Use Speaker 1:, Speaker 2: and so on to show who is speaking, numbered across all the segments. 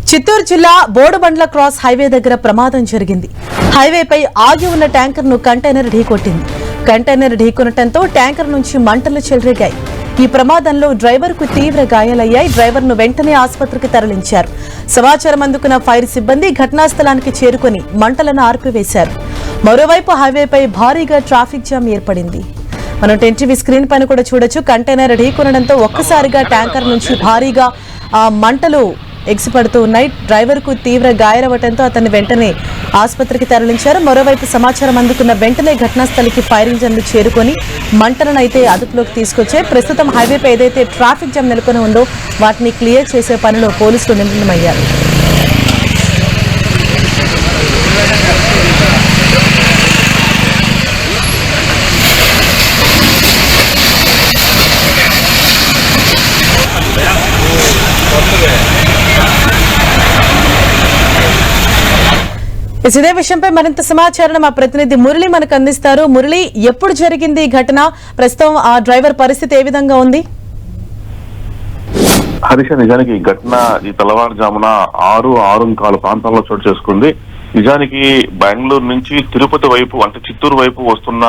Speaker 1: చిత్తూరు జిల్లా బోడుబండ్ల cross highway దగ్గర ప్రమాదం జరిగింది. హైవేపై ఆగి ఉన్న ట్యాంకర్ ను కంటైనర్ ఢీకొట్టింది. కంటైనర్ ఢీకొనటంతో ట్యాంకర్ నుంచి మంటలు చెలరేగాయి. ఈ ప్రమాదంలో డ్రైవర్ కు తీవ్ర గాయాలయ్యాయి. డ్రైవర్ ను వెంటనే ఆసుపత్రికి తరలించారు. సమాచారం అందుకున్న ఫైర్ సిబ్బంది ఘటనా స్థలానికి చేరుకుని మంటలను ఆర్పివేశారు. మరోవైపు హైవేపై భారీగా ట్రాఫిక్ జామ్ ఏర్పడింది. మనం టీవీ స్క్రీన్ పైన కూడా చూడొచ్చు. కంటైనర్ ఢీకొనడంతో ఒక్కసారిగా ట్యాంకర్ నుంచి భారీగా మంటలు ఎగిసిపడుతూ ఉన్నాయి. డ్రైవర్ కు తీవ్ర గాయాలవడంతో అతన్ని వెంటనే ఆసుపత్రికి తరలించారు. మరోవైపు సమాచారం అందుకున్న వెంటనే ఘటనా స్థలికి ఫైర్ ఇంజన్లు చేరుకొని మంటలను అయితే అదుపులోకి తీసుకొచ్చాయి. ప్రస్తుతం హైవేపై ఏదైతే ట్రాఫిక్ జామ్ నెలకొని ఉందో వాటిని క్లియర్ చేసే పనిలో పోలీసులు నిమగ్నమయ్యారు. ఇదే విషయంపై మరింత సమాచారం మా ప్రతినిధి మురళి మనకు అందిస్తారు. మురళి, ఎప్పుడు జరిగింది ఈ ఘటన? ప్రస్తుతం ఆ డ్రైవర్ పరిస్థితి ఏ విధంగా ఉంది?
Speaker 2: హరీష, నిజానికి ఈ ఘటన ఈ తెల్లవారుజామున 6:15 ప్రాంతాల్లో చోటు చేసుకుంది. నిజానికి బెంగళూరు నుంచి తిరుపతి వైపు అంటే చిత్తూరు వైపు వస్తున్న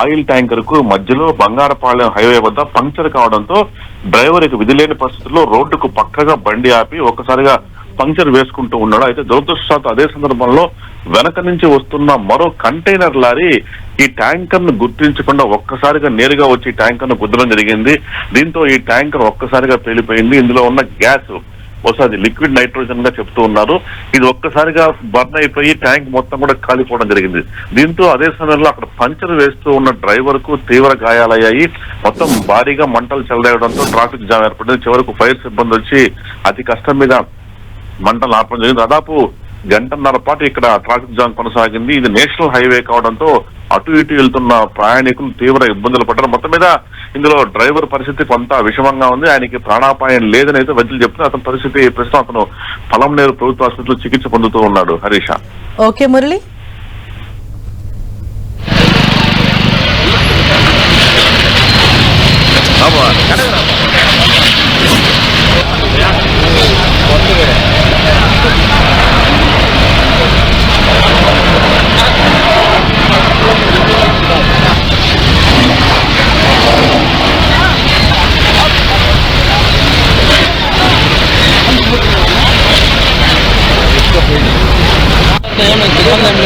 Speaker 2: ఆయిల్ ట్యాంకర్ కు మధ్యలో బంగారపాలెం హైవే వద్ద పంక్చర్ కావడంతో డ్రైవర్ ఇక విధిలేని పరిస్థితుల్లో రోడ్డుకు పక్కగా బండి ఆపి ఒక్కసారిగా పంక్చర్ వేసుకుంటూ ఉన్నాడు. అయితే దురదృష్టవశాత్తు అదే సందర్భంలో వెనక నుంచి వస్తున్న మరో కంటైనర్ లారీ ఈ ట్యాంకర్ ను గుర్తించకుండా ఒక్కసారిగా నేరుగా వచ్చి ట్యాంకర్ ను గుద్దడం జరిగింది. దీంతో ఈ ట్యాంకర్ ఒక్కసారిగా పేలిపోయింది. ఇందులో ఉన్న గ్యాస్ ఒకసారి లిక్విడ్ నైట్రోజన్ గా చెప్తూ ఉన్నారు. ఇది ఒక్కసారిగా బర్న్ అయిపోయి ట్యాంక్ మొత్తం కూడా కాలిపోవడం జరిగింది. దీంతో అదే సమయంలో అక్కడ పంచర్ వేస్తూ ఉన్న డ్రైవర్ కు తీవ్ర గాయాలయ్యాయి. మొత్తం భారీగా మంటలు చెలరేయడంతో ట్రాఫిక్ జామ్ ఏర్పడింది. చివరకు ఫైర్ సిబ్బంది వచ్చి అతి కష్టం మీద మంటలు ఆపడం జరిగింది. దాదాపు గంటన్నర పాటు ఇక్కడ ట్రాఫిక్ జామ్ కొనసాగింది. ఇది నేషనల్ హైవే కావడంతో అటు ఇటు వెళ్తున్న ప్రయాణికులు తీవ్ర ఇబ్బందులు పడ్డారు. మొత్తం మీద ఇందులో డ్రైవర్ పరిస్థితి కొంత విషమంగా ఉంది. ఆయనకి ప్రాణాపాయం లేదని అయితే వైద్యులు చెప్తున్నారు. అతని పరిస్థితి ప్రస్తుతం అతను పలంనేరు ప్రభుత్వ ఆసుపత్రిలో చికిత్స పొందుతూ ఉన్నాడు. హరీష.
Speaker 1: ఓకే మురళి.
Speaker 3: ఏమైంది?